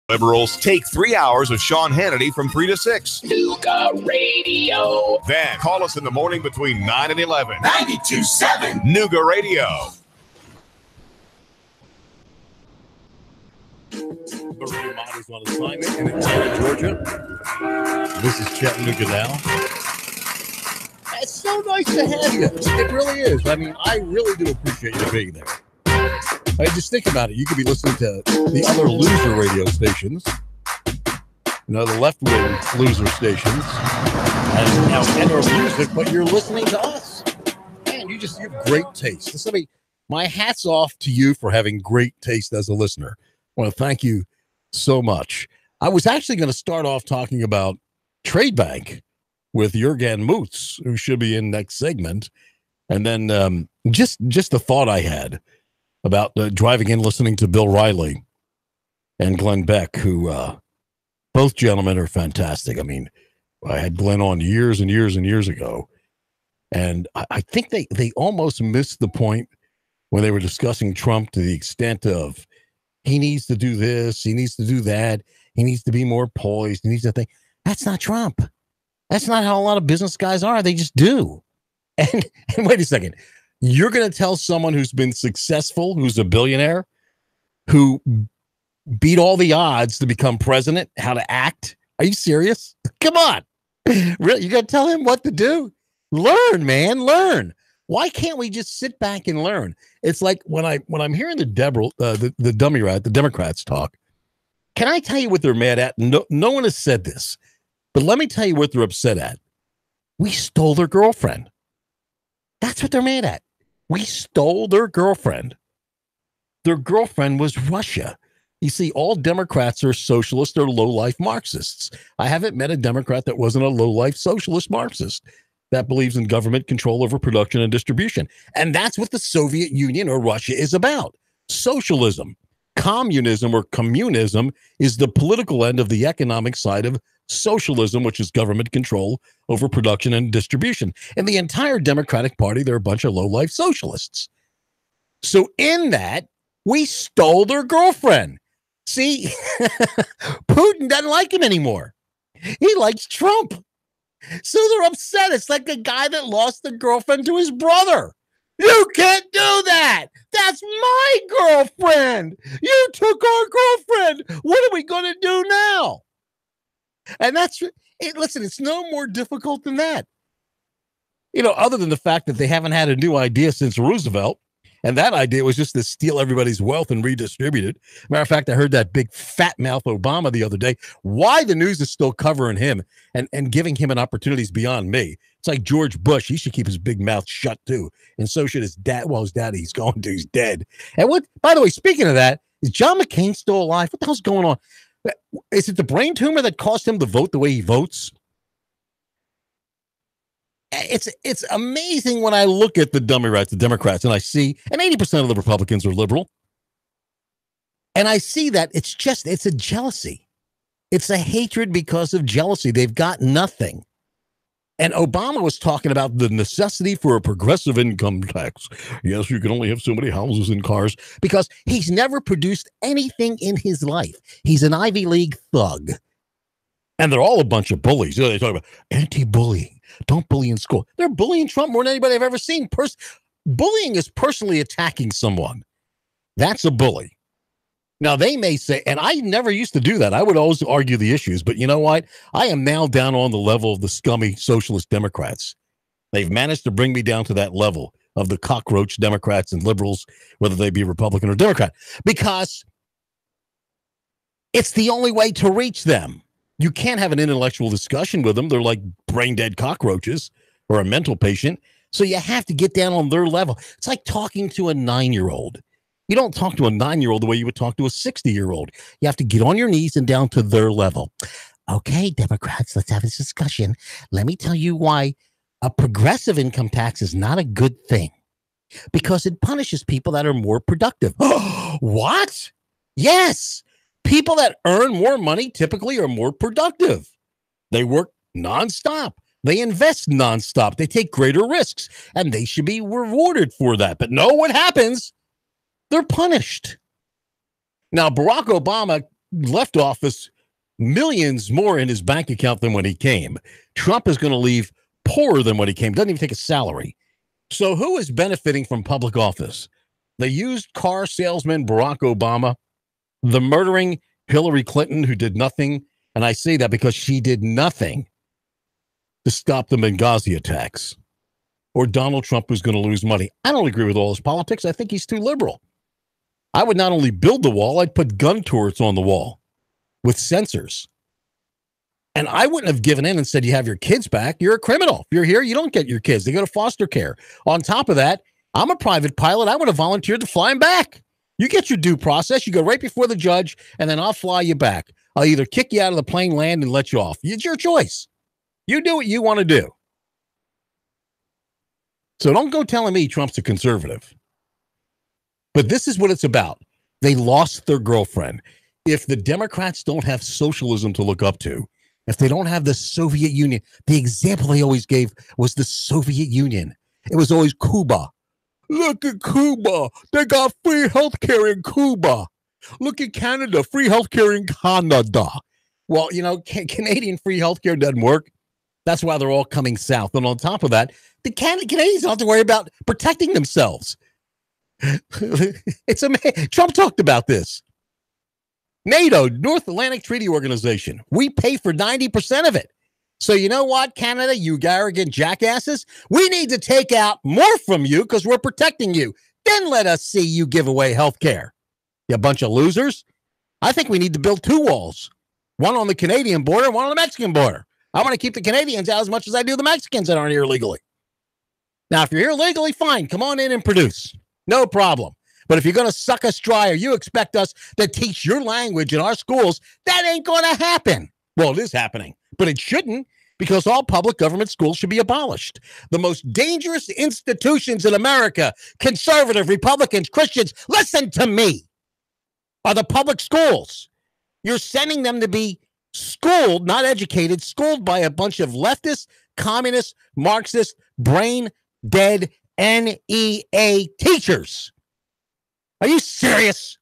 Liberals take 3 hours of Sean Hannity from 3 to 6. Nuga Radio. Then call us in the morning between 9 and 11. 92.7 Nuga Radio. Maria Motors on assignment in Atlanta, Georgia. This is Chattanooga now. It's so nice to have you. It really is. I mean, I really do appreciate you being there. I just think about it. You could be listening to the other loser radio stations, the left-wing loser stations, and our music, but you're listening to us. Man, you have great taste. Listen, my hat's off to you for having great taste as a listener. I want to thank you so much. I was actually going to start off talking about Trade Bank with Jurgen Moots, who should be in next segment, and then just the thought I had about driving in, listening to Bill Riley and Glenn Beck, who both gentlemen are fantastic. I mean, I had Glenn on years and years and years ago, and I think they almost missed the point when they were discussing Trump to the extent of he needs to do this, he needs to do that, he needs to be more poised, he needs to think. That's not Trump. That's not how a lot of business guys are. They just do. And wait a second. You're going to tell someone who's been successful, who's a billionaire, who beat all the odds to become president, how to act? Are you serious? Come on. Really? You got to tell him what to do? Learn, man, learn. Why can't we just sit back and learn? It's like when I'm hearing the Democrats talk, can I tell you what they're mad at? No one has said this, but let me tell you what they're upset at. We stole their girlfriend. That's what they're mad at. We stole their girlfriend. Their girlfriend was Russia. You see, all Democrats are socialists or low-life Marxists. I haven't met a Democrat that wasn't a low-life socialist Marxist that believes in government control over production and distribution. And that's what the Soviet Union or Russia is about. Socialism. Communism or communism is the political end of the economic side of socialism, which is government control over production and distribution. And the entire Democratic Party, they're a bunch of low-life socialists. So in that, we stole their girlfriend. See, Putin doesn't like him anymore. He likes Trump. So they're upset. It's like a guy that lost the girlfriend to his brother. You can't do that. That's my girlfriend. You took our girlfriend. What are we going to do now? And that's it. Listen, it's no more difficult than that. Other than the fact that they haven't had a new idea since Roosevelt. And that idea was just to steal everybody's wealth and redistribute it. Matter of fact, I heard that big fat mouth Obama the other day. Why the news is still covering him and giving him an opportunity is beyond me. It's like George Bush. He should keep his big mouth shut too. And so should his dad. Well, his daddy's going to. He's dead. And by the way, speaking of that, is John McCain still alive? What the hell's going on? Is it the brain tumor that caused him to vote the way he votes? It's amazing when I look at the Democrats, and I see, and 80% of the Republicans are liberal. And I see that it's a jealousy. It's a hatred because of jealousy. They've got nothing. And Obama was talking about the necessity for a progressive income tax. Yes, you can only have so many houses and cars because he's never produced anything in his life. He's an Ivy League thug. And they're all a bunch of bullies. They talk about anti-bullying. Don't bully in school. They're bullying Trump more than anybody I've ever seen. Bullying is personally attacking someone. That's a bully. Now, they may say, and I never used to do that. I would always argue the issues. But you know what? I am now down on the level of the scummy socialist Democrats. They've managed to bring me down to that level of the cockroach Democrats and liberals, whether they be Republican or Democrat, because it's the only way to reach them. You can't have an intellectual discussion with them. They're like brain-dead cockroaches or a mental patient. So you have to get down on their level. It's like talking to a 9-year-old. You don't talk to a 9-year-old the way you would talk to a 60-year-old. You have to get on your knees and down to their level. Okay, Democrats, let's have this discussion. Let me tell you why a progressive income tax is not a good thing. Because it punishes people that are more productive. What? Yes. People that earn more money typically are more productive. They work nonstop. They invest nonstop. They take greater risks, and they should be rewarded for that. But no, what happens? They're punished. Now, Barack Obama left office millions more in his bank account than when he came. Trump is going to leave poorer than when he came. Doesn't even take a salary. So who is benefiting from public office? The used car salesman Barack Obama, the murdering Hillary Clinton, who did nothing. And I say that because she did nothing to stop the Benghazi attacks. Or Donald Trump, who's going to lose money. I don't agree with all his politics. I think he's too liberal. I would not only build the wall, I'd put gun turrets on the wall with sensors. And I wouldn't have given in and said, you have your kids back. You're a criminal. If you're here, you don't get your kids. They go to foster care. On top of that, I'm a private pilot. I would have volunteered to fly him back. You get your due process. You go right before the judge, and then I'll fly you back. I'll either kick you out of the plane, land, and let you off. It's your choice. You do what you want to do. So don't go telling me Trump's a conservative. But this is what it's about. They lost their girlfriend. If the Democrats don't have socialism to look up to, if they don't have the Soviet Union, the example they always gave was the Soviet Union. It was always Cuba. Look at Cuba. They got free health care in Cuba. Look at Canada. Free health care in Canada. Well, you know, Canadian free health care doesn't work. That's why they're all coming south. And on top of that, the Canadians don't have to worry about protecting themselves. It's amazing. Trump talked about this. NATO, North Atlantic Treaty Organization. We pay for 90% of it. So you know what, Canada, you arrogant jackasses? We need to take out more from you because we're protecting you. Then let us see you give away health care. You bunch of losers. I think we need to build two walls. One on the Canadian border, one on the Mexican border. I want to keep the Canadians out as much as I do the Mexicans that aren't here legally. Now, if you're here legally, fine. Come on in and produce. No problem. But if you're going to suck us dry or you expect us to teach your language in our schools, that ain't going to happen. Well, it is happening, but it shouldn't because all public government schools should be abolished. The most dangerous institutions in America, conservative, Republicans, Christians, listen to me, are the public schools. You're sending them to be schooled, not educated, schooled by a bunch of leftist, communist, Marxist, brain-dead NEA teachers. Are you serious?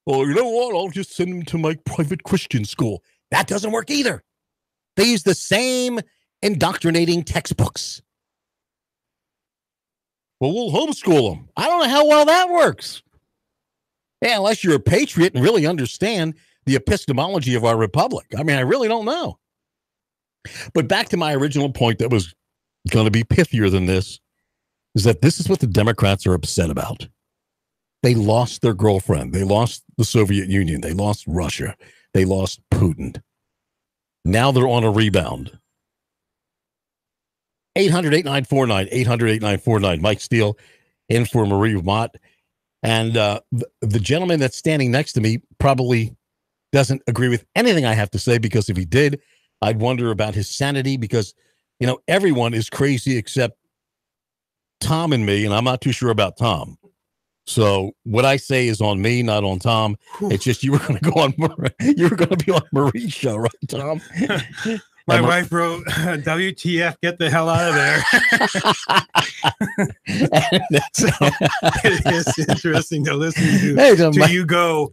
Well, you know what? I'll just send them to my private Christian school. That doesn't work either. They use the same indoctrinating textbooks. Well, we'll homeschool them. I don't know how well that works. Yeah, unless you're a patriot and really understand the epistemology of our republic. I mean, I really don't know. But back to my original point that was going to be pithier than this, is that this is what the Democrats are upset about. They lost their girlfriend. They lost the Soviet Union. They lost Russia. They lost Putin. Now they're on a rebound. 800-8949, 800-8949. Mike Steele in for Marie Mott. And the gentleman that's standing next to me probably doesn't agree with anything I have to say, because if he did, I'd wonder about his sanity, because, you know, everyone is crazy except Tom and me, and I'm not too sure about Tom. So what I say is on me, not on Tom. It's just you were going to go on, you were going to be on Marie's show, right, Tom? My wife wrote, WTF, get the hell out of there. So it is interesting to listen to you go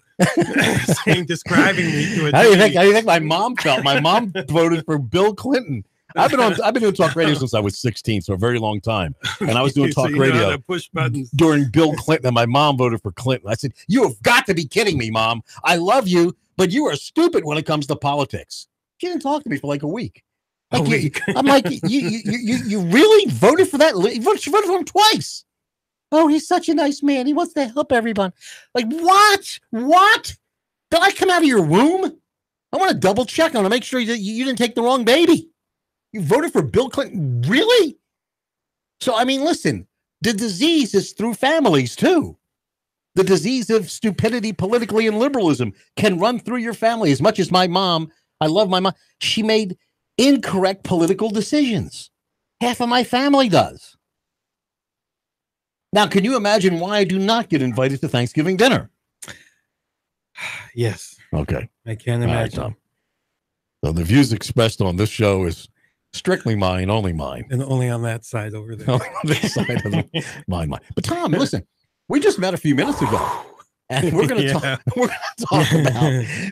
describing me to a How do you think my mom felt? My mom voted for Bill Clinton. I've been doing talk radio since I was 16, so a very long time. And I was doing talk radio push buttons during Bill Clinton, and my mom voted for Clinton. I said, "You have got to be kidding me, Mom. I love you, but you are stupid when it comes to politics." She didn't talk to me for like a week. I'm like, you really voted for that? She voted for him twice. Oh, he's such a nice man. He wants to help everyone. Like, what? What? Did I come out of your womb? I want to double check. I want to make sure that you didn't take the wrong baby. You voted for Bill Clinton? Really? So, I mean, listen, the disease is through families, too. The disease of stupidity politically and liberalism can run through your family. As much as my mom, I love my mom, she made incorrect political decisions. Half of my family does. Now, can you imagine why I do not get invited to Thanksgiving dinner? Yes. Okay. I can't imagine. Right, so the views expressed on this show is strictly mine, only mine. And only on that side over there. Only on this side of mine. But Tom, listen, we just met a few minutes ago. and we're going to talk.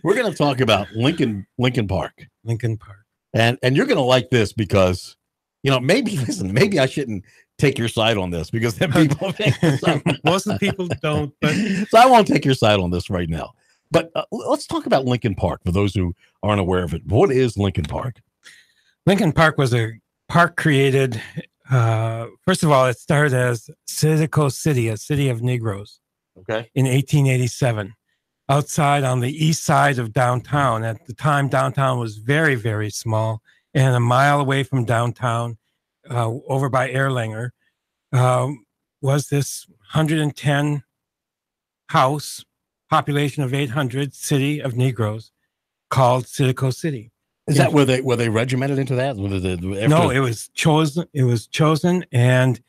We're going to talk about Lincoln Park. Lincoln Park. And you're going to like this because, maybe I shouldn't take your side on this because then people think most of the people don't. But so I won't take your side on this right now. But let's talk about Lincoln Park for those who aren't aware of it. What is Lincoln Park? Lincoln Park was a park created. First of all, it started as Citico City, a city of Negroes. Okay. In 1887, outside on the east side of downtown. At the time, downtown was very, very small, and a mile away from downtown, over by Erlanger, was this 110 house, population of 800, city of Negroes, called Citico City. Is that were they regimented into that? No, it was chosen. It was chosen, and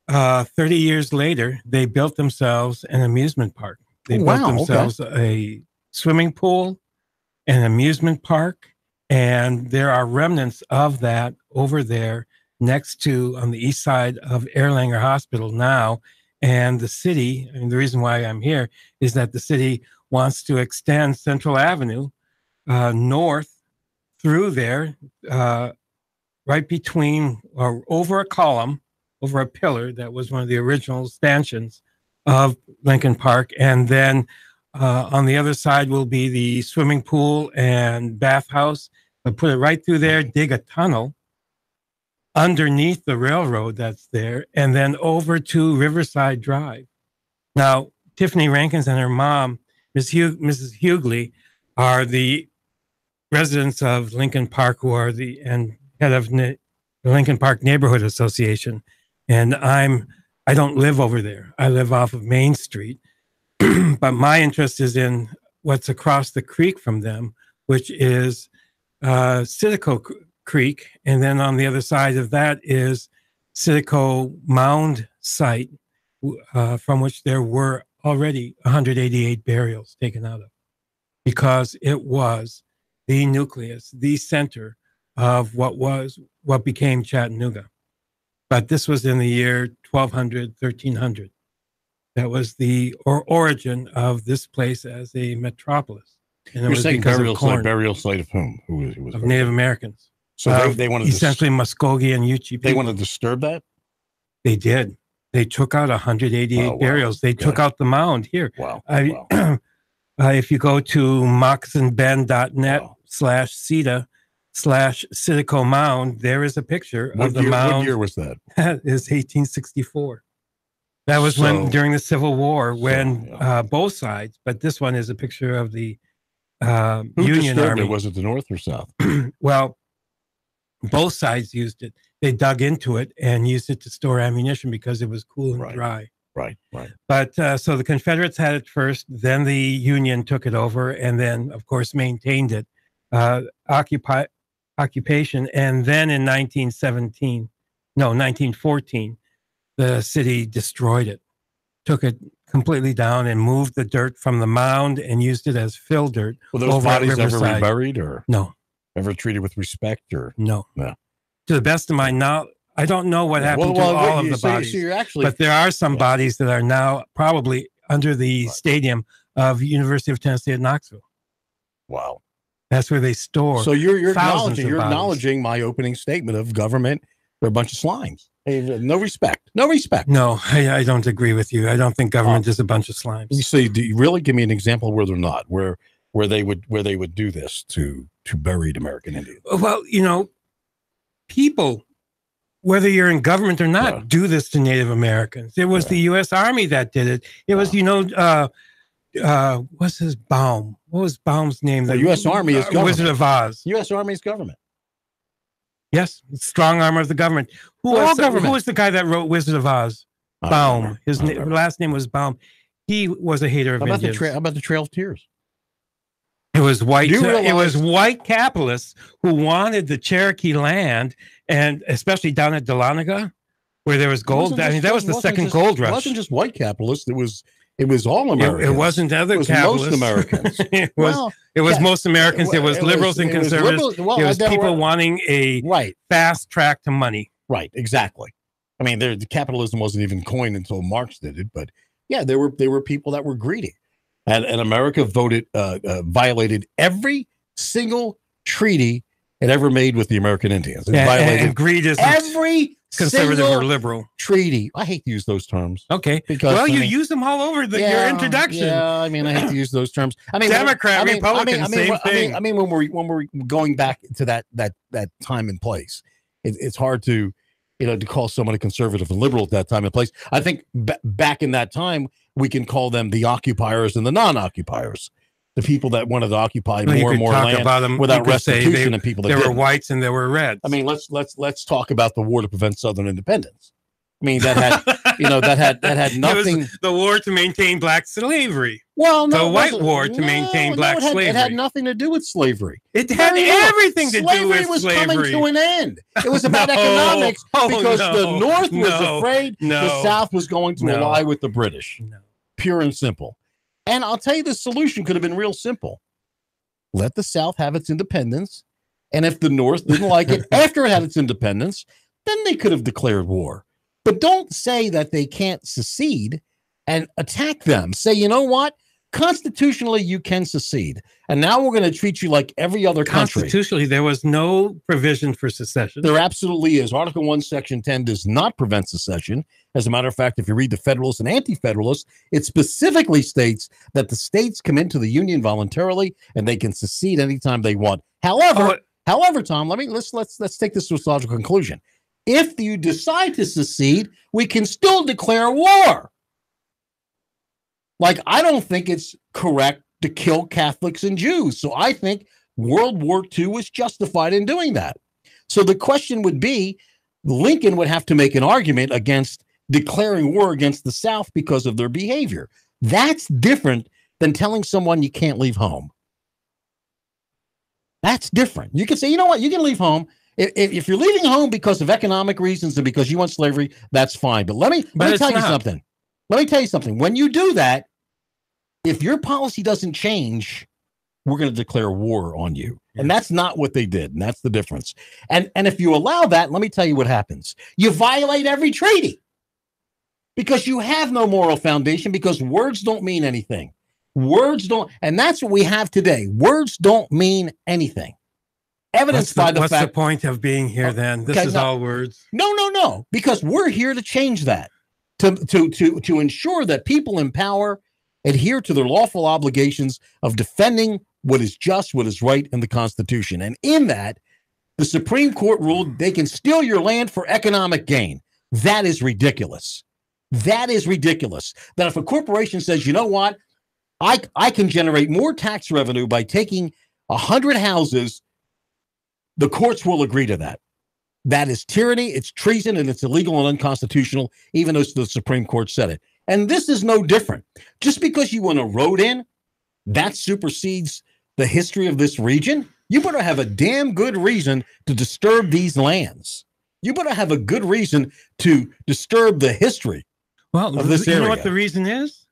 30 years later, they built themselves an amusement park. They built themselves a swimming pool, an amusement park, and there are remnants of that over there next to on the east side of Erlanger Hospital now. And the city, and the reason why I'm here is that the city wants to extend Central Avenue north through there, right between or over a column, over a pillar that was one of the original stanchions of Lincoln Park. And then on the other side will be the swimming pool and bathhouse. They'll put it right through there, dig a tunnel underneath the railroad that's there, and then over to Riverside Drive. Now, Tiffany Rankins and her mom, Mrs. Hughley, are the residents of Lincoln Park who are the head of the Lincoln Park Neighborhood Association. And I don't live over there. I live off of Main Street. But my interest is in what's across the creek from them, which is Citico Creek. And then on the other side of that is Citico Mound site, from which there were already 188 burials taken out of, because it was the nucleus, the center of what became Chattanooga. But this was in the year 1200, 1300. That was the origin of this place as a metropolis. And you're saying burial site of whom? Who was of Native Americans. So they wanted essentially Muskogee and Yuchi people. They wanted to disturb that? They did. They took out 188 burials. They took out the mound here. Wow. If you go to moccasinbend.net/CETA/Citico Mound, there is a picture of the mound. What year was that? That is 1864. That was during the Civil War, when both sides, but this one is a picture of the Union Army. Was it the North or South? Well, both sides used it. They dug into it and used it to store ammunition because it was cool and dry. Right. But so the Confederates had it first, then the Union took it over, and then, of course, maintained it, occupation. And then in 1914, the city destroyed it, took it completely down and moved the dirt from the mound and used it as fill dirt. Were those bodies ever reburied or no? Ever treated with respect or no? To the best of my knowledge, I don't know what happened to all of the bodies, but there are some bodies that are now probably under the stadium of University of Tennessee at Knoxville. Wow. That's where they store. So you're acknowledging my opening statement of government. They're a bunch of slimes. No respect. No respect. No, I don't agree with you. I don't think government is a bunch of slimes. You see, do you really give me an example where they're not, where they would do this to buried American Indians? Well, people, whether you're in government or not, do this to Native Americans. It was the U.S. Army that did it. It was, what's his Baum? What was Baum's name? The U.S. Army is government. Wizard of Oz. U.S. Army is government. Yes, strong arm of the government. Who was the guy that wrote Wizard of Oz? Baum. His last name was Baum. He was a hater of Indians. How about the Trail of Tears? It was white. It was white capitalists who wanted the Cherokee land, and especially down at Dahlonega, where there was gold. That was the second gold rush. It wasn't just white capitalists. It was all Americans. It wasn't other capitalists. Most Americans. It was most Americans. It was liberals and conservatives. It was people wanting a fast track to money. Right. Exactly. I mean, the capitalism wasn't even coined until Marx did it, but yeah, there were people that were greedy. and America violated every single treaty it ever made with the American Indians. It violated and greed is every conservative or liberal treaty. I hate to use those terms. Okay, because you use them all over your introduction. Yeah, I mean, I hate to use those terms. I mean, Democrat, Republican, same thing. I mean, when we're going back to that time and place, it's hard to call someone a conservative and liberal at that time and place. I think back in that time, we can call them the occupiers and the non-occupiers. The people that wanted to occupy more and more land without restitution, and people that there were whites and there were reds. I mean, let's talk about the war to prevent Southern independence. I mean, that had that had nothing. It was the war to maintain black slavery. Well, no, the white war to maintain black slavery. It had nothing to do with slavery. It had everything to do with slavery. Slavery was coming to an end. It was about economics because the North was afraid the South was going to ally with the British. Pure and simple. And I'll tell you, the solution could have been real simple. Let the South have its independence. And if the North didn't like it after it had its independence, then they could have declared war. But don't say that they can't secede and attack them. Say, you know what? Constitutionally, you can secede. And now we're going to treat you like every other country. Constitutionally, there was no provision for secession. There absolutely is. Article 1, Section 10 does not prevent secession. As a matter of fact, if you read the Federalists and Anti-Federalists, it specifically states that the states come into the Union voluntarily and they can secede anytime they want. However, Tom, let's take this to its logical conclusion. If you decide to secede, we can still declare war. Like, I don't think it's correct to kill Catholics and Jews. So I think World War II was justified in doing that. So the question would be, Lincoln would have to make an argument against declaring war against the South because of their behavior. That's different than telling someone you can't leave home. That's different. You can say, you know what, you can leave home. If you're leaving home because of economic reasons and because you want slavery, that's fine. But let me tell you something. Let me tell you something. When you do that, if your policy doesn't change, we're going to declare war on you. And that's not what they did. And that's the difference. And if you allow that, let me tell you what happens. You violate every treaty because you have no moral foundation, because words don't mean anything. Words don't. And that's what we have today. Words don't mean anything. Evidenced by the fact. What's the point of being here then? This is all words. No. Because we're here to change that, to ensure that people in power adhere to their lawful obligations of defending what is just, what is right in the Constitution. And in that, the Supreme Court ruled they can steal your land for economic gain. That is ridiculous. That is ridiculous. That if a corporation says, you know what, I can generate more tax revenue by taking 100 houses, the courts will agree to that. That is tyranny, it's treason, and it's illegal and unconstitutional, even though the Supreme Court said it. And this is no different. Just because you want a road in, that supersedes the history of this region. You better have a damn good reason to disturb these lands. You better have a good reason to disturb the history of this area. You know what the reason is?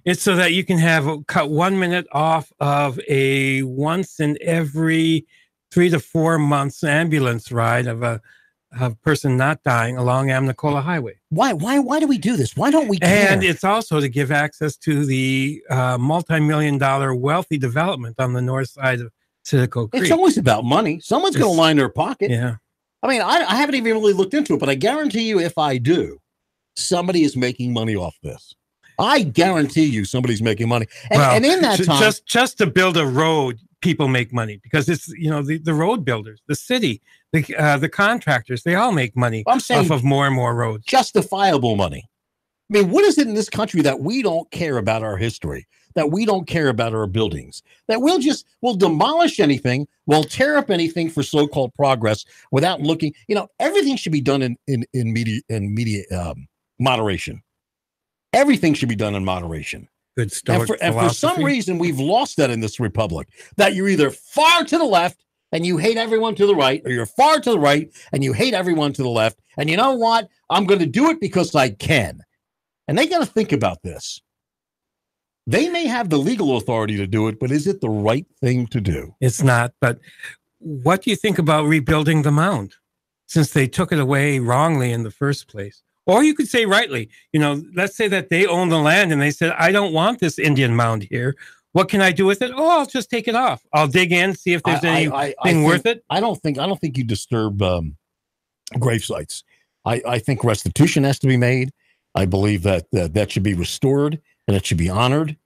It's so that you can cut 1 minute off of a once in every 3 to 4 months ambulance ride of a person not dying along Amnicola Highway. Why do we do this? Why don't we care? And it's also to give access to the multi-million-dollar wealthy development on the north side of Citico Creek. It's always about money. Someone's going to line their pocket. Yeah. I mean, I haven't even really looked into it, but I guarantee you if I do, somebody is making money off this. I guarantee you somebody's making money. And in that time... Just to build a road, people make money because it's, the road builders, the city, the contractors, they all make money off of more and more roads. Justifiable money. I mean, what is it in this country that we don't care about our history, that we don't care about our buildings, that we'll demolish anything, we'll tear up anything for so-called progress without looking, everything should be done in media moderation. Everything should be done in moderation. Good Stoic and for some reason, we've lost that in this republic, that you're either far to the left and you hate everyone to the right, or you're far to the right and you hate everyone to the left. And you know what? I'm going to do it because I can. And they got to think about this. They may have the legal authority to do it, but is it the right thing to do? It's not. But what do you think about rebuilding the mound, since they took it away wrongly in the first place? Or you could say rightly, let's say that they own the land and they said, I don't want this Indian mound here. What can I do with it? Oh, I'll just take it off. I'll dig in, see if there's anything worth it. I don't think you disturb grave sites. I think restitution has to be made. I believe that should be restored and it should be honored.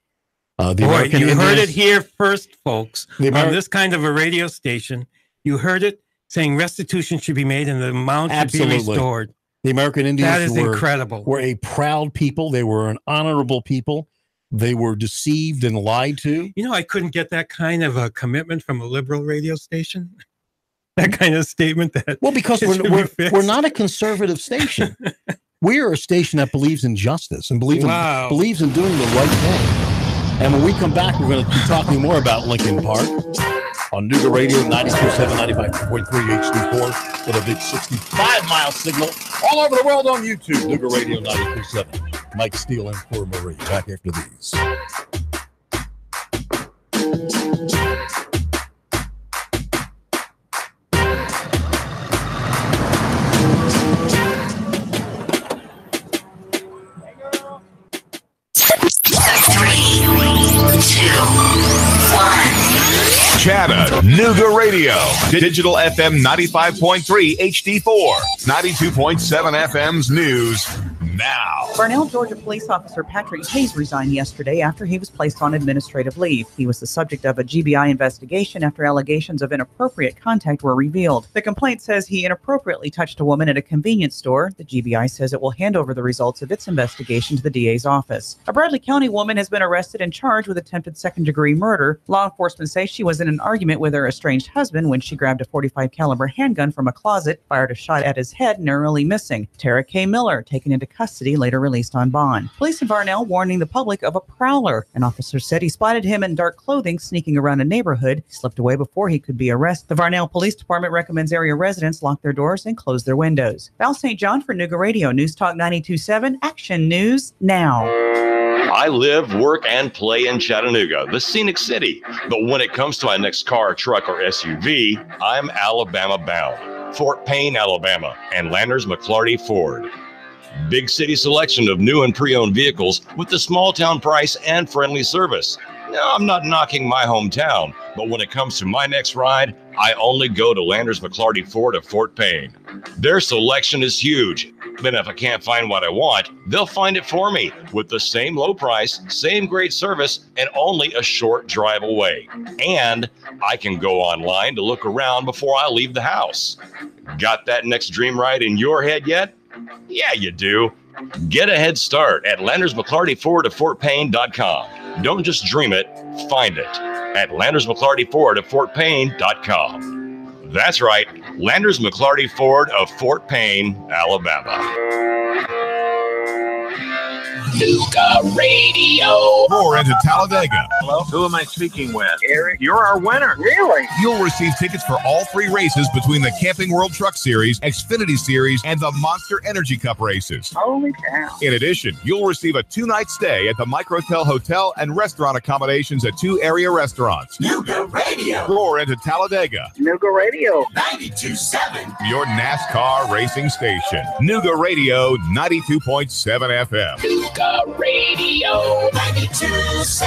You heard it here first, folks. On this kind of a radio station, you heard it saying restitution should be made and the mound should be restored. The American Indians incredible. Were a proud people. They were an honorable people. They were deceived and lied to. I couldn't get that kind of a commitment from a liberal radio station. That kind of statement because we're not a conservative station. We are a station that believes in justice and believes in doing the right thing. And when we come back, we're going to be talking more about Lincoln Park on Nuga Radio 92.7, 95.3 HD4 with a big 65-mile signal all over the world on YouTube. Nuga Radio 92.7. Mike Steele and for Marie. Back after these. Chattanooga Radio. Digital FM 95.3 HD4. 92.7 FM's news now. Varnell, Georgia police officer Patrick Hayes resigned yesterday after he was placed on administrative leave. He was the subject of a GBI investigation after allegations of inappropriate contact were revealed. The complaint says he inappropriately touched a woman at a convenience store. The GBI says it will hand over the results of its investigation to the DA's office. A Bradley County woman has been arrested and charged with attempted second-degree murder. Law enforcement say she was in an argument with her estranged husband when she grabbed a .45 caliber handgun from a closet, fired a shot at his head, narrowly missing. Tara K. Miller, taken into custody, later released on bond. Police in Varnell warning the public of a prowler. An officer said he spotted him in dark clothing sneaking around a neighborhood. He slipped away before he could be arrested. The Varnell Police Department recommends area residents lock their doors and close their windows. Val St. John for Nuga Radio, News Talk 92.7, Action News Now. I live, work, and play in Chattanooga, the scenic city. But when it comes to my next car, truck, or SUV, I'm Alabama bound. Fort Payne, Alabama, and Landers McClarty Ford. Big city selection of new and pre-owned vehicles with the small town price and friendly service. Now, I'm not knocking my hometown, but when it comes to my next ride, I only go to Landers McClarty Ford of Fort Payne. Their selection is huge, but if I can't find what I want, they'll find it for me with the same low price, same great service, and only a short drive away. And I can go online to look around before I leave the house. Got that next dream ride in your head yet? Yeah, you do. Get a head start at LandersMcClartyFord@FortPayne.com. Don't just dream it, find it at LandersMcClartyFord@FortPayne.com. That's right, Landers McClarty Ford of Fort Payne, Alabama. Nuga Radio. Roar into Talladega. Hello? Who am I speaking with? Eric, you're our winner. Really? You'll receive tickets for all 3 races between the Camping World Truck Series, Xfinity Series, and the Monster Energy Cup races. Holy cow. In addition, you'll receive a 2-night stay at the Microtel Hotel and restaurant accommodations at 2 area restaurants. Nuga Radio. Roar into Talladega. Nuga Radio. 92.7. Your NASCAR racing station. Nuga Radio 92.7 FM. Nuga Radio 92.7.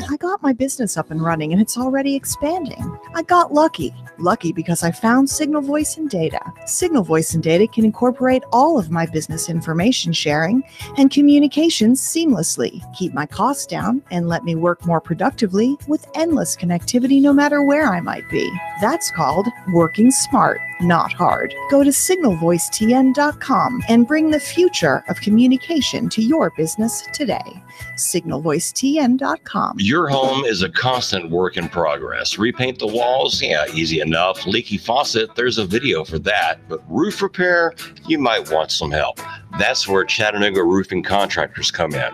I got my business up and running and it's already expanding. I got lucky. Lucky because I found Signal Voice and Data. Signal Voice and Data can incorporate all of my business information sharing and communications seamlessly, keep my costs down, and let me work more productively with endless connectivity no matter where I might be. That's called working smart, not hard. Go to signalvoicetn.com and bring the future of communication to your business today. signalvoicetn.com. Your home is a constant work in progress. Repaint the walls? Yeah, easy enough. Leaky faucet? There's a video for that. But roof repair? You might want some help. That's where Chattanooga Roofing Contractors come in.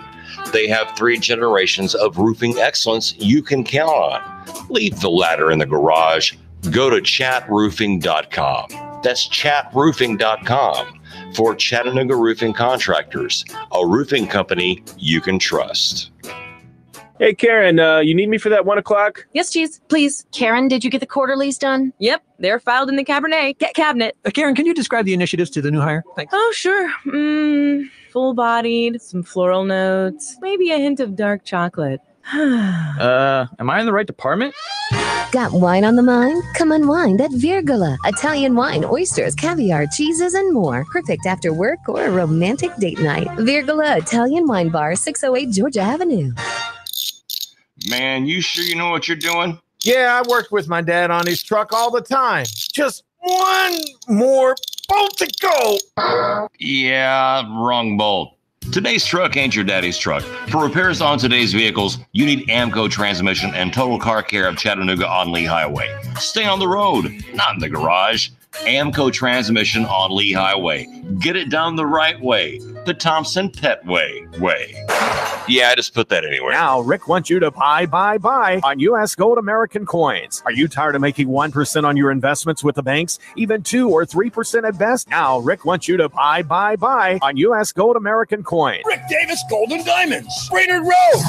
They have 3 generations of roofing excellence you can count on. Leave the ladder in the garage. Go to chatroofing.com. That's chatroofing.com for Chattanooga Roofing Contractors, a roofing company you can trust. Hey, Karen, you need me for that 1 o'clock? Yes, Cheese, please. Karen, did you get the quarterlies done? Yep, they're filed in the cabinet. Karen, can you describe the initiatives to the new hire? Thanks. Oh, sure. Full-bodied, some floral notes, maybe a hint of dark chocolate. Am I in the right department? Got wine on the mind? Come unwind at Virgola. Italian wine, oysters, caviar, cheeses, and more. Perfect after work or a romantic date night. Virgola Italian Wine Bar, 608 Georgia Avenue. Man, you sure you know what you're doing? Yeah, I worked with my dad on his truck all the time. Just one more bolt to go. Yeah, wrong bolt. Today's truck ain't your daddy's truck. For repairs on today's vehicles, you need Amco Transmission and Total Car Care of Chattanooga on Lee Highway. Stay on the road, not in the garage. Amco Transmission on Lee Highway. Get it done the right way. The Thompson Pet way. Yeah, I just put that anywhere. Now, Rick wants you to buy on U.S. Gold American coins. Are you tired of making 1% on your investments with the banks? Even 2 or 3% at best? Now, Rick wants you to buy on U.S. Gold American coins. Rick Davis Gold and Diamonds, Brainerd Road.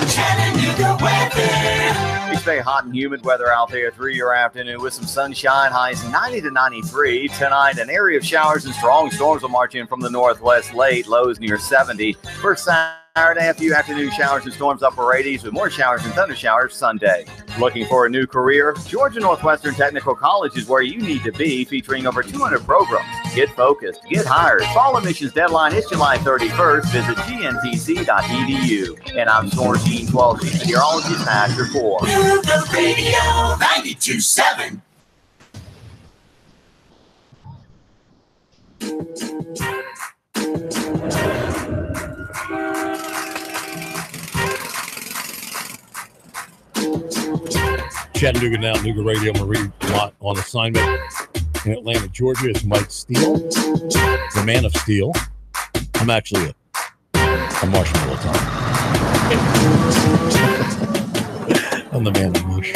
Chattanooga weather. We stay hot and humid weather out there through your afternoon with some sunshine, highs 90 to 93. Tonight, an area of showers and strong storms will march in from the northwest late, lows near 70. For Saturday, a few afternoon showers and storms upper 80s with more showers and thunder showers Sunday. Looking for a new career? Georgia Northwestern Technical College is where you need to be, featuring over 200 programs. Get focused, get hired. Fall admissions deadline is July 31st. Visit gntc.edu. And I'm Storm Gene 12 Meteorologist Master 4. The radio 92.7. Chattanooga Now, Nougat Radio, Marie Watt on assignment in Atlanta, Georgia. It's Mike Steele, the man of steel. I'm actually a marshmallow time. I'm the man of mush.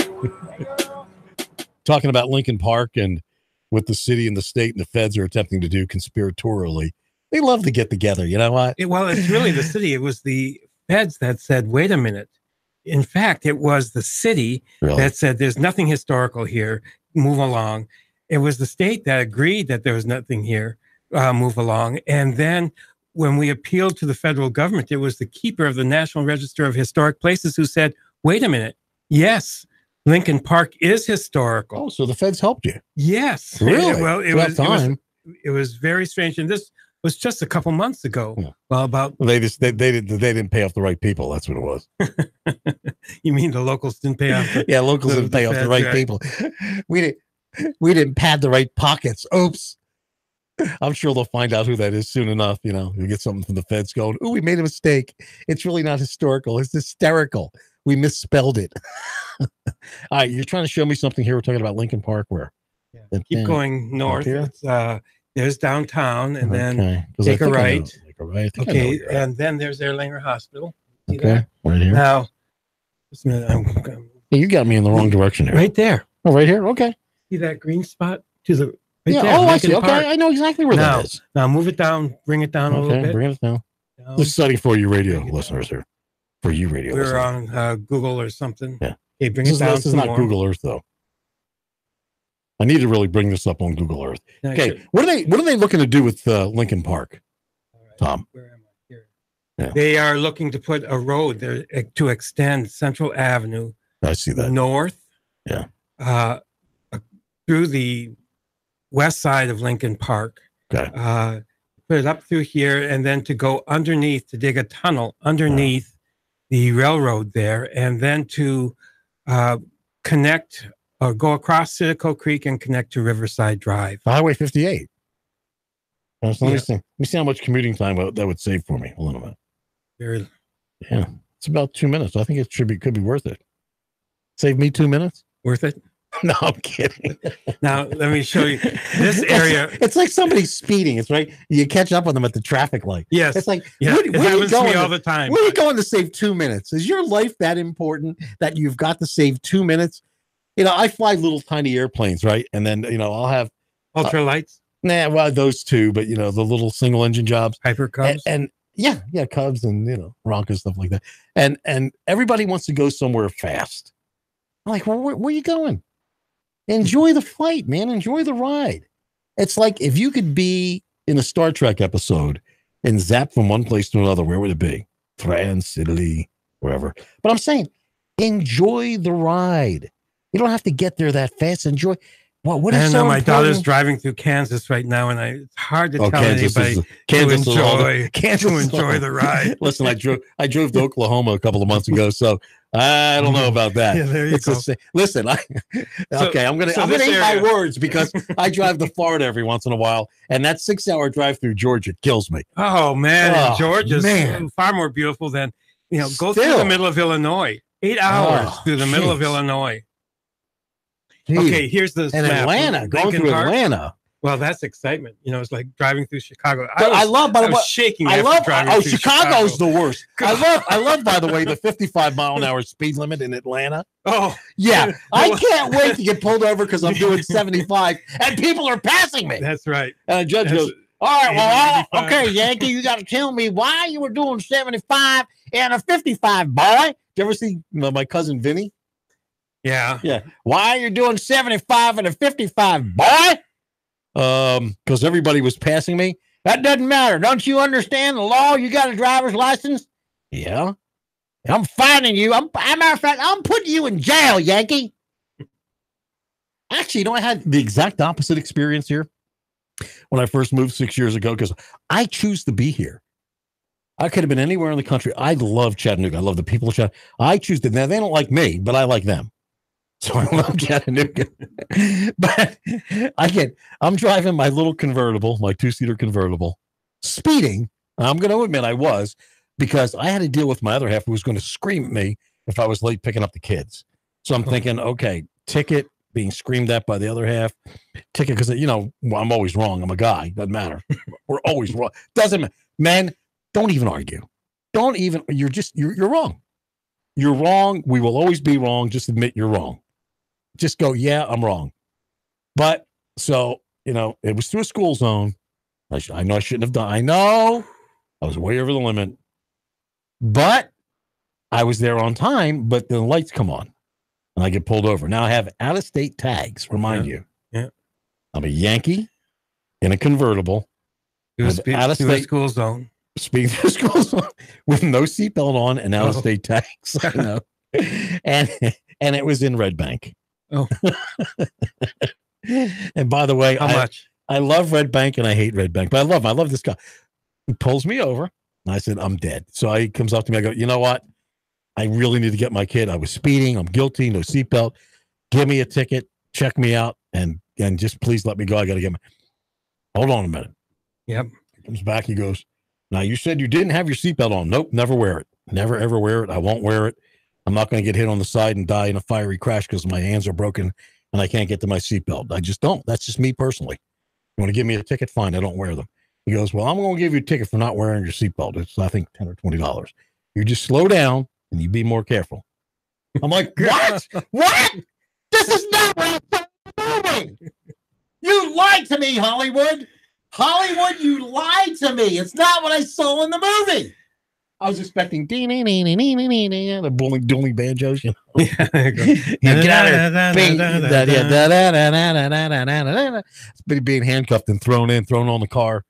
Talking about Lincoln Park and what the city and the state and the feds are attempting to do conspiratorially. They love to get together. You know what? Well, it's really the city. It was the feds that said, wait a minute. In fact, it was the city that said there's nothing historical here. Move along. It was the state that agreed that there was nothing here. Move along. And then when we appealed to the federal government, it was the keeper of the National Register of Historic Places who said, wait a minute. Yes, Lincoln Park is historical. Oh, so the feds helped you? Yes. Really? Well, it was very strange. And this was just a couple months ago. Yeah. Well, they didn't pay off the right people. That's what it was. You mean the locals didn't pay off? Yeah, locals didn't pay off the right people. We didn't pad the right pockets. Oops. I'm sure they'll find out who that is soon enough. You know, you get something from the feds going, "Oh, we made a mistake. It's really not historical. It's hysterical. We misspelled it." All right, you're trying to show me something here. We're talking about Lincoln Park. Where? Yeah. Keep going north. It's, there's downtown, and then take a right. Take a right. Okay, and then there's Erlanger Hospital. See that? Right here. Now, you got me in the wrong direction here. Right there. Oh, right here. Okay. See that green spot to the right yeah. there, Oh, Lincoln I see. Park. Okay, I know exactly where that is. Now move it down. Bring it down a little bit. Bring it down. This is studying for you radio listeners here. For you radio We're listeners. on Google or something. Yeah. Okay, bring it down. This is not Google Earth though. I need to really bring this up on Google Earth. No, okay, what are they looking to do with Lincoln Park, Tom? Where am I? Here. Yeah. They are looking to put a road there to extend Central Avenue. I see that north. Yeah. Through the west side of Lincoln Park. Okay. Put it up through here, and then to go underneath to dig a tunnel underneath the railroad there, and then to connect or go across Citico Creek and connect to Riverside Drive. Highway 58. Let me see how much commuting time that would save for me. Hold on a minute. Yeah, it's about 2 minutes. I think it could be worth it. Save me 2 minutes. Worth it? No, I'm kidding. Now let me show you this area. It's like somebody's speeding. It's right. You catch up on them at the traffic light. Yes. It's like it happens to me all the time. Where are you going to save 2 minutes? Is your life that important that you've got to save 2 minutes? You know, I fly little tiny airplanes, right? And then I'll have ultralights. Well, those two, but the little single engine jobs, Hyper Cubs. And Yeah, Cubs and Broncos, stuff like that. And everybody wants to go somewhere fast. I'm like, well, where are you going? Enjoy the flight, man. Enjoy the ride. It's like if you could be in a Star Trek episode and zap from one place to another, where would it be? France, Italy, wherever. But I'm saying, enjoy the ride. You don't have to get there that fast. Enjoy. What is so my important? daughter's driving through Kansas right now, and it's hard to tell Kansas anybody to enjoy the ride. Listen, I drove to Oklahoma a couple of months ago, so I don't know about that. Yeah, there you go. Listen, I'm gonna eat my words because I drive to Florida every once in a while, and that 6-hour drive through Georgia kills me. Oh man, Georgia's far more beautiful than go through the middle of Illinois. 8 hours through the middle of Illinois. Okay, here's the and map. Atlanta, going through Atlanta. Well, that's excitement. It's like driving through Chicago. I love shaking. Chicago's the worst. I love, by the way, the 55-mile-an-hour speed limit in Atlanta. Oh, yeah. I can't wait to get pulled over because I'm doing 75 and people are passing me. That's right. And the judge goes, all right, well, okay, Yankee, you got to tell me why you were doing 75 and a 55, boy. Did you ever see my cousin Vinny? Yeah. Why you're doing 75 and a 55, boy? Because everybody was passing me. That doesn't matter. Don't you understand the law? You got a driver's license? Yeah. I'm fining you. Matter of fact, I'm putting you in jail, Yankee. Actually, I had the exact opposite experience here when I first moved 6 years ago because I choose to be here. I could have been anywhere in the country. I love Chattanooga. I love the people of Chattanooga. I choose to. Now, they don't like me, but I like them. So I love Chattanooga. But I'm driving my little convertible, my 2-seater convertible, speeding. I'm going to admit I was, because I had to deal with my other half who was going to scream at me if I was late picking up the kids. So I'm thinking, okay, ticket, being screamed at by the other half, ticket, because, I'm always wrong. I'm a guy. Doesn't matter. We're always wrong. Doesn't matter. Man, don't even argue. You're wrong. You're wrong. We will always be wrong. Just admit you're wrong. Just go, yeah, I'm wrong. But so, it was through a school zone. I know I shouldn't have done. I know I was way over the limit, but I was there on time, but the lights come on and I get pulled over. Now I have out-of-state tags, remind you. Yeah. I'm a Yankee in a convertible. Out-of-state school zone. Speaking of the school zone with no seatbelt on and out-of-state tags. I know. And it was in Red Bank. Oh. And by the way, how much? I love Red Bank and I hate Red Bank, but I love this guy. He pulls me over and I said, I'm dead. So he comes up to me. I go, you know what? I really need to get my kid. I was speeding. I'm guilty. No seatbelt. Give me a ticket. Check me out. And just please let me go. I got to get hold on a minute. Yep. He comes back. He goes, now you said you didn't have your seatbelt on. Nope. Never wear it. Never, ever wear it. I won't wear it. I'm not going to get hit on the side and die in a fiery crash because my hands are broken and I can't get to my seatbelt. I just don't. That's just me personally. You want to give me a ticket? Fine. I don't wear them. He goes, well, I'm going to give you a ticket for not wearing your seatbelt. It's, I think, $10 or $20. You just slow down and you be more careful. I'm like, what? What? This is not what I'm doing. You lied to me, Hollywood. Hollywood, you lied to me. It's not what I saw in the movie. I was expecting the dueling banjos, Get out of there. Being handcuffed and thrown on the car,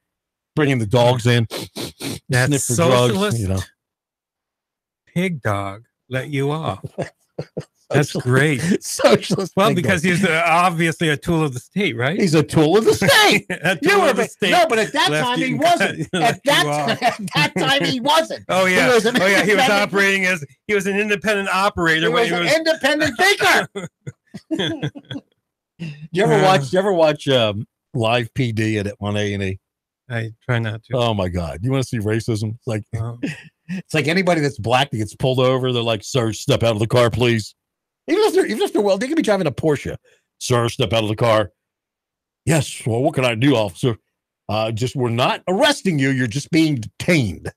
bringing the dogs in. That's sniff for socialist. drugs, Pig dog let you off. That's great. Socialist. Well, because he's obviously a tool of the state, right? He's a tool of the state. No, but at that time he wasn't. At that time he wasn't. Oh yeah. He was operating as he was an independent operator. He was an independent thinker. Do you ever watch Live PD on A&E? I try not to. Oh my God! You want to see racism? It's like anybody that's black that gets pulled over, they're like, "Sir, step out of the car, please." Even if they're well, they could be driving a Porsche. Sir, step out of the car. Yes. Well, what can I do, officer? We're not arresting you. You're just being detained.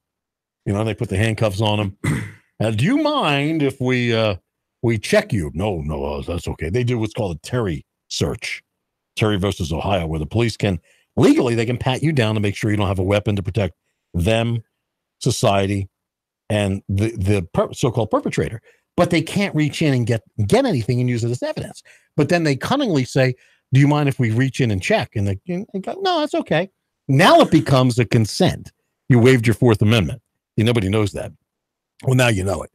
They put the handcuffs on them. Do you mind if we check you? No, that's okay. They do what's called a Terry search. Terry versus Ohio, where the police can legally, they can pat you down to make sure you don't have a weapon to protect them society and the so-called perpetrator, but they can't reach in and get anything and use it as evidence. But then they cunningly say, do you mind if we reach in and check? And they go, no, that's okay. Now it becomes a consent. You waived your Fourth Amendment. Nobody knows that. Well, now you know it.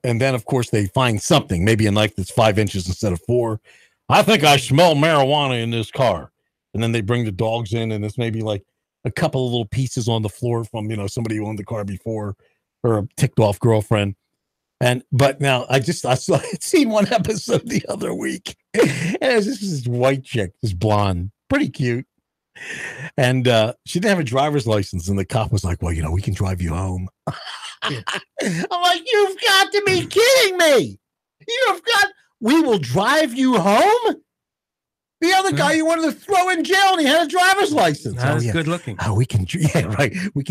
And then, of course, they find something, maybe a knife that's 5 inches instead of 4. I think I smell marijuana in this car. And then they bring the dogs in, and it's maybe like a couple of little pieces on the floor from, somebody who owned the car before or a ticked off girlfriend. But now I'd seen one episode the other week. And it was this white chick, this blonde, pretty cute. And she didn't have a driver's license. And the cop was like, well, we can drive you home. I'm like, you've got to be kidding me. We will drive you home? The other guy you wanted to throw in jail and he had a driver's license. That's good looking. Oh, we can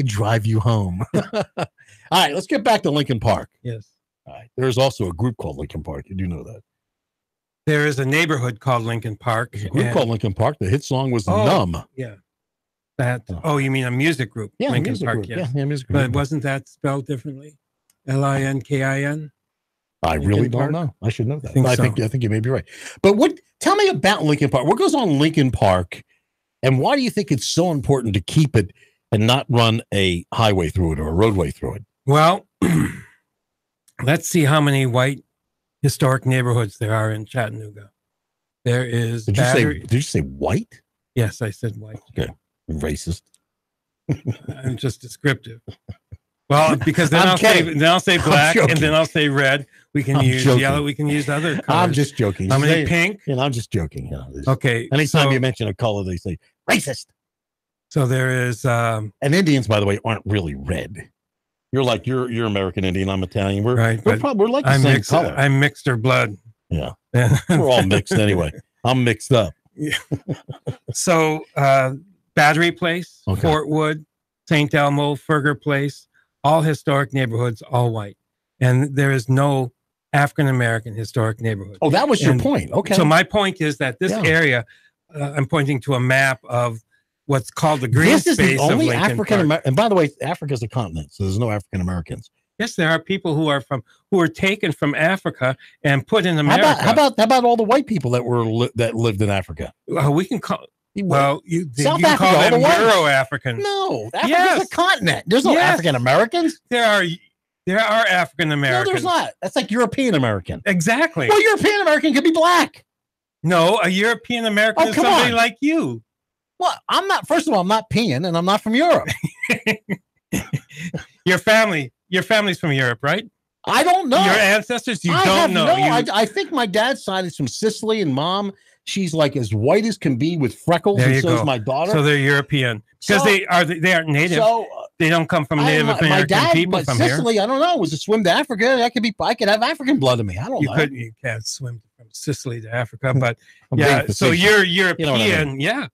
drive you home. All right, let's get back to Lincoln Park. Yes. All right. There's also a group called Lincoln Park. You do know that. There is a neighborhood called Lincoln Park. There's a group called Lincoln Park. The hit song was Numb. Yeah. You mean a music group? Yeah, Lincoln music Park. group. Yes. Yeah, music group. But wasn't that spelled differently? Linkin? I really don't know. I should know that. I think you may be right. But tell me about Lincoln Park. What goes on Lincoln Park, and why do you think it's so important to keep it and not run a highway through it or a roadway through it? Well, let's see how many white historic neighborhoods there are in Chattanooga. There is. Did you say white? Yes, I said white. Okay, racist. I'm just descriptive. Well, because then I'll say black, and then I'll say red. We can use yellow. We can use other colors. I'm just joking. How many pink? I'm just joking. Okay. Anytime you mention a color, they say racist. So there is. And Indians, by the way, aren't really red. You're like you're American Indian. I'm Italian. We're like the same color. I'm mixed blood. Yeah, we're all mixed anyway. I'm mixed up. Yeah. So Battery Place, Fort Wood, St. Elmo, Ferger Place, all historic neighborhoods, all white, and there is no African American historic neighborhood. Oh, that was your point. Okay. So my point is that this area, I'm pointing to a map of what's called the green space. This is the only African American. And by the way, Africa is a continent, so there's no African Americans. Yes, there are people who are taken from Africa and put in America. How about all the white people that lived in Africa? We can call. Well, you South can Africa, call them Euro-African. No, Africa's a continent. There's no African Americans. There are African Americans. No, there's not. That's like European American. Exactly. Well, European American could be black. No, a European American is somebody like you. Well, I'm not. First of all, I'm not peeing, and I'm not from Europe. Your family's from Europe, right? I don't know. Your ancestors, you don't know. I think my dad's side is from Sicily, and mom, she's like as white as can be with freckles, and so is my daughter. So they're European because they aren't native. So they don't come from Native American people from Sicily, here. I don't know. Was a swim to Africa? I could have African blood in me. I don't know. You can't swim from Sicily to Africa, but yeah. So you're European, you know what I mean? Yeah.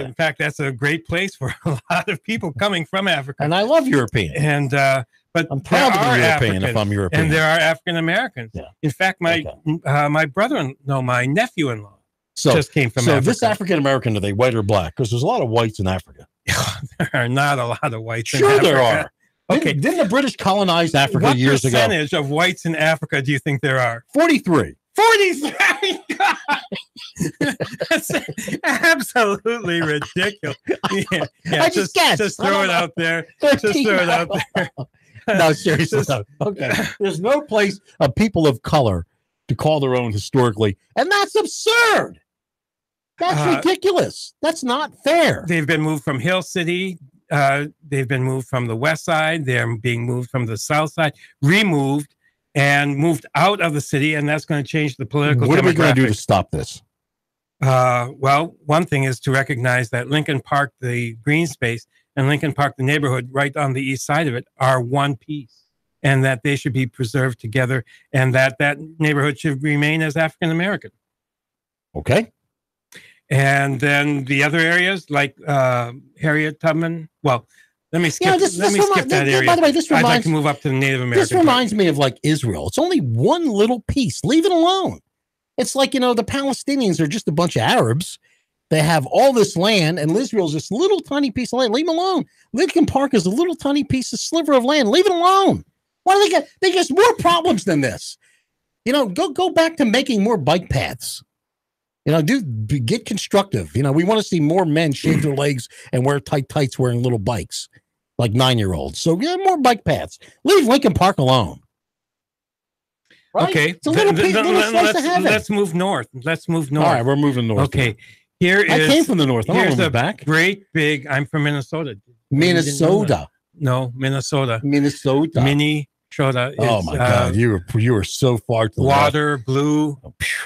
In fact, that's a great place for a lot of people coming from Africa. And I love European. And but I'm proud to be European if I'm European. And there are African Americans. Yeah. In fact, my nephew-in-law just came from Africa. So this African American, are they white or black? Because there's a lot of whites in Africa. There are not a lot of whites in Africa. Africa. There are. Okay. Didn't the British colonize Africa years ago? What percentage of whites in Africa do you think there are? 43. 43. That's absolutely ridiculous. Yeah, I just guessed. Just throw it out there. Just throw it out there. No, seriously. Okay. There's no place of people of color to call their own historically, and that's absurd. That's ridiculous. That's not fair. They've been moved from Hill City. They've been moved from the west side. They're being moved from the south side, removed, and moved out of the city, and that's going to change the political. What are we going to do to stop this? Well, one thing is to recognize that Lincoln Park, the green space, and Lincoln Park, the neighborhood right on the east side of it, are one piece, and that they should be preserved together, and that neighborhood should remain as African American. Okay. And then the other areas like Harriet Tubman. Well, let me skip that area. By the way, I'd like to move up to the Native American. This reminds me of like Israel. It's only one little piece. Leave it alone. It's like, the Palestinians are just a bunch of Arabs. They have all this land, and Israel's this little tiny piece of land. Leave them alone. Lincoln Park is a little tiny piece of sliver of land. Leave it alone. Why do they get? They get more problems than this. Go back to making more bike paths. Get constructive. We want to see more men shave their legs and wear tight tights wearing little bikes like 9-year-olds. So more bike paths. Leave Lincoln Park alone. Right? Okay. It's a little slice of heaven. Let's move north. All right, we're moving north. Okay. I came from the north. Here's a great big. I'm from Minnesota. Minnesota. No, Minnesota. Minnesota. Minnesota. Oh my God, you were so far to the water, left. blue.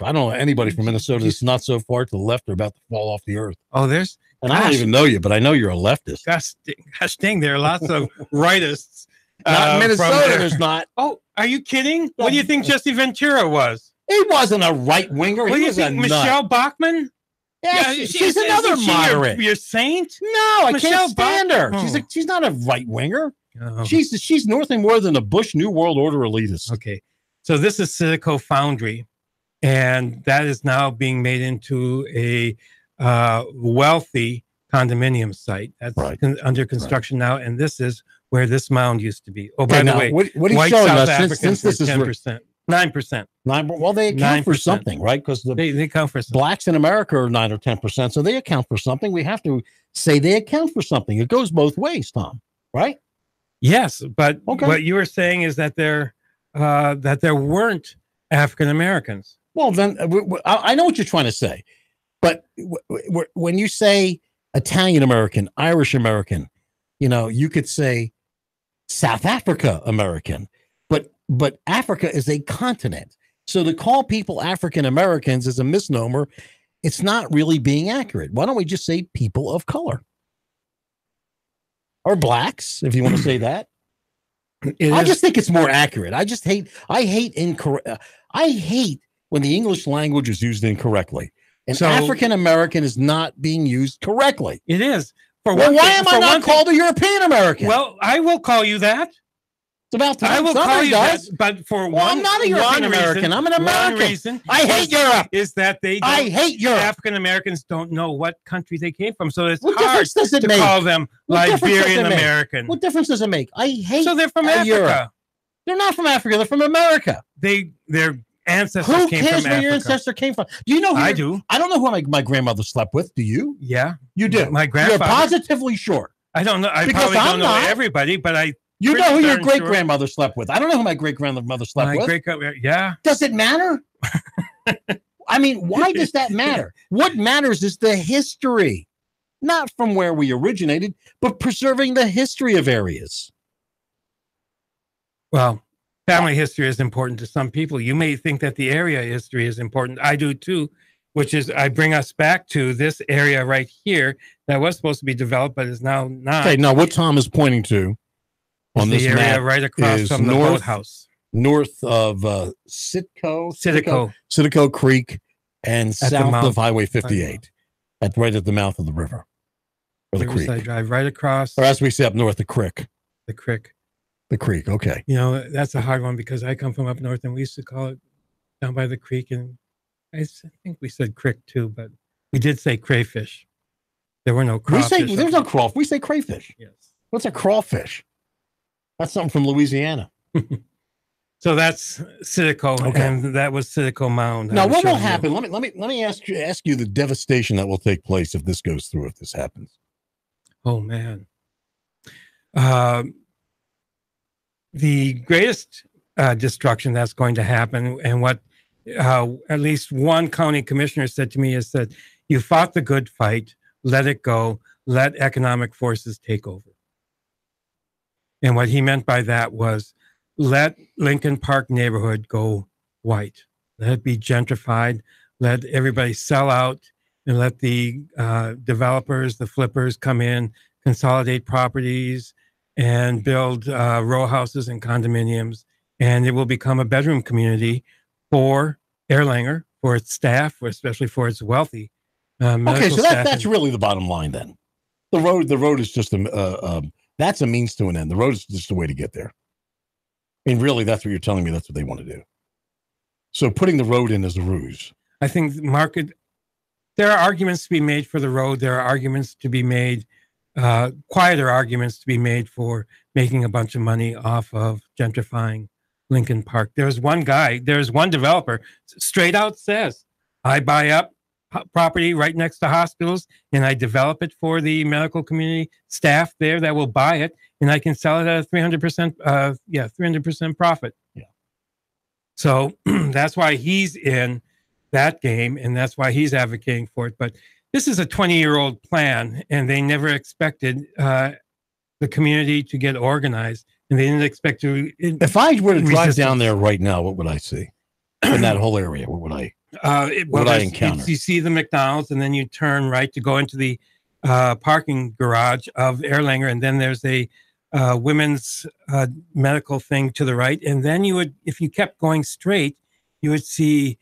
I don't know anybody from Minnesota that's not so far to the left. They're about to fall off the earth. Oh, there's. And I don't even know you, but I know you're a leftist. Gosh dang, there are lots of rightists. Not in Minnesota, there's not. Oh, are you kidding? What do you think Jesse Ventura was? He wasn't a right winger. What do you think, Michelle Bachmann? Yeah, she's another moderate. Your saint? No, I can't stand her. She's not a right winger. Oh. She's nothing more than a Bush New World Order elitist. Okay, so this is Citico Foundry, and that is now being made into a wealthy condominium site. That's under construction now, and this is where this mound used to be. Oh, by the way, what are you white showing South us? Africans Since this were is 10%, 9%. Well, they account for 9%. something, right? Because they account for something. Blacks in America are 9 or 10%, so they account for something. We have to say they account for something. It goes both ways, Tom. Right? Yes, but what you were saying is that there weren't African Americans. Well, then I know what you're trying to say, but when you say Italian American, Irish American, you could say South Africa American, but Africa is a continent. So to call people African Americans is a misnomer. It's not really being accurate. Why don't we just say people of color? Or blacks, if you want to say that. I just think it's more accurate. I hate when the English language is used incorrectly. And African American is not being used correctly. It is. Why am I not called a European American? Well, I will call you that. It's about time. I will call you that, but I'm not a European American. I'm an American. One reason I hate Europe. Is that I hate Europe. African Americans don't know what country they came from, so it's what hard does it to make? call them Liberian American. What difference does it make? I hate. So they're from Africa. Europe. They're not from Africa. They're from America. Their ancestors Who came cares from where Africa. your ancestor came from? Do you know? I do. I don't know who my grandmother slept with. Do you? Yeah, you do. My grandfather. You're positively sure. I don't know. I probably don't know everybody, but I. You know who your great grandmother slept with. I don't know who my great grandmother slept with. Yeah. Does it matter? I mean, why does that matter? What matters is the history, not from where we originated, but preserving the history of areas. Well, family history is important to some people. You may think that the area history is important. I do too, which is I bring us back to this area right here that was supposed to be developed, but is now not. Okay, now what Tom is pointing to on this area map right across from the boathouse, north of Citico Creek, and at south of Highway 58, right at the mouth of the river or the creek. I drive right across, or as we say up north, the creek. The creek. The creek. Okay. That's a hard one because I come from up north, and we used to call it down by the creek, and I think we said crick too, but we did say crayfish. There were no crawfish. There's no crawfish. We say crayfish. Yes. What's a crawfish? That's something from Louisiana. So that's Citico, and that was Citico Mound. Now, what will happen? Let me ask you the devastation that will take place if this goes through. If this happens. Oh man. The greatest destruction that's going to happen, and what at least one county commissioner said to me is that you fought the good fight, let it go, let economic forces take over. And what he meant by that was let Lincoln Park neighborhood go white. Let it be gentrified. Let everybody sell out and let the developers, the flippers come in, consolidate properties and build row houses and condominiums. And it will become a bedroom community for Erlanger, for its staff, especially for its wealthy okay, so that's really the bottom line then. The road is just that's a means to an end. The road is just a way to get there. I mean, really, that's what you're telling me. That's what they want to do. So putting the road in is a ruse. I think market there are arguments to be made for the road. There are arguments to be made, quieter arguments to be made for making a bunch of money off of gentrifying Lincoln Park. There's one developer straight out says, I buy up property right next to hospitals and I develop it for the medical community staff there that will buy it, and I can sell it at a 300% profit. Yeah. So that's why he's in that game, and that's why he's advocating for it. But this is a 20-year-old plan, and they never expected the community to get organized, and they didn't expect to. If I were to drive down there right now, what would I see in that whole area? What would I? What would I encounter? You see the McDonald's, and then you turn right to go into the parking garage of Erlanger, and then there's a women's medical thing to the right, and then you would, if you kept going straight, you would see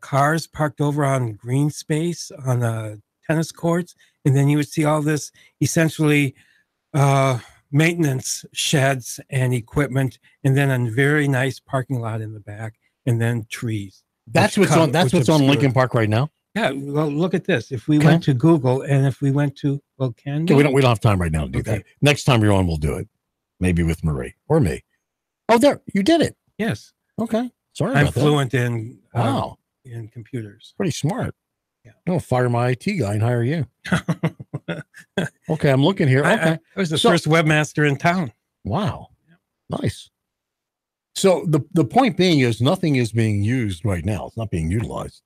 cars parked over on green space on tennis courts, and then you would see all this essentially maintenance sheds and equipment, and then a very nice parking lot in the back, and then trees. That's what's on. That's what's on Lincoln Park right now. Yeah. Well, look at this. If we went to Google, and if we went to we don't have time right now to do that. Next time you're on, we'll do it. Maybe with Marie or me. Oh, there you did it. Yes. Okay. Sorry, I'm about fluent in in computers. Pretty smart. Yeah. I'll fire my IT guy and hire you. Okay, I'm looking here. Okay, I was the first webmaster in town. Wow, nice. So the point being is nothing is being used right now. It's not being utilized.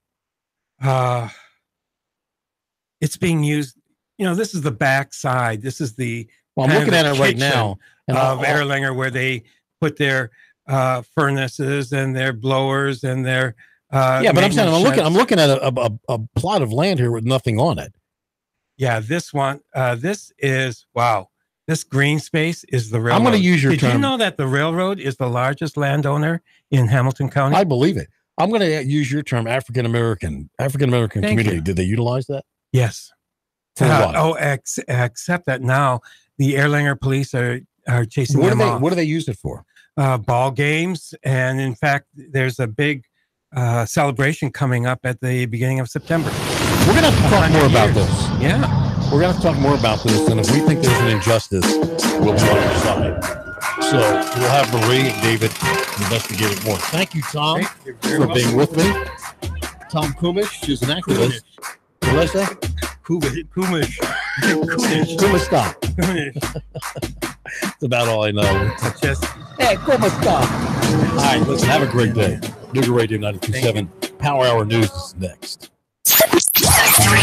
It's being used. You know, this is the back side. This is the. Well, I'm looking at it right now of Erlanger, where they put their furnaces and their blowers and their. Yeah, but I'm looking at a plot of land here with nothing on it. Yeah, this one. This is wow. This green space is the railroad. I'm going to use your term. Did you know that the railroad is the largest landowner in Hamilton County? I believe it. I'm going to use your term, African American community. Did they utilize that? Yes. For what? Except that now the Erlanger police are chasing them off. What do they use it for? Ball games, and in fact, there's a big celebration coming up at the beginning of September. We're going to have to talk more about this. Yeah. We're going to have to talk more about this, and if we think there's an injustice, we'll be on your side. So we'll have Marie and David investigate it more. Thank you, Tom, for being with me. Tom Kunesh is an activist. What did I say? Kunesh. Stop. That's about all I know. Hey, stop. All right, listen, have a great day. Nougat Radio 92.7. Power Hour News is next. 3, 2,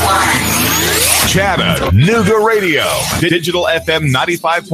1. Chattanooga Radio. Digital FM 95.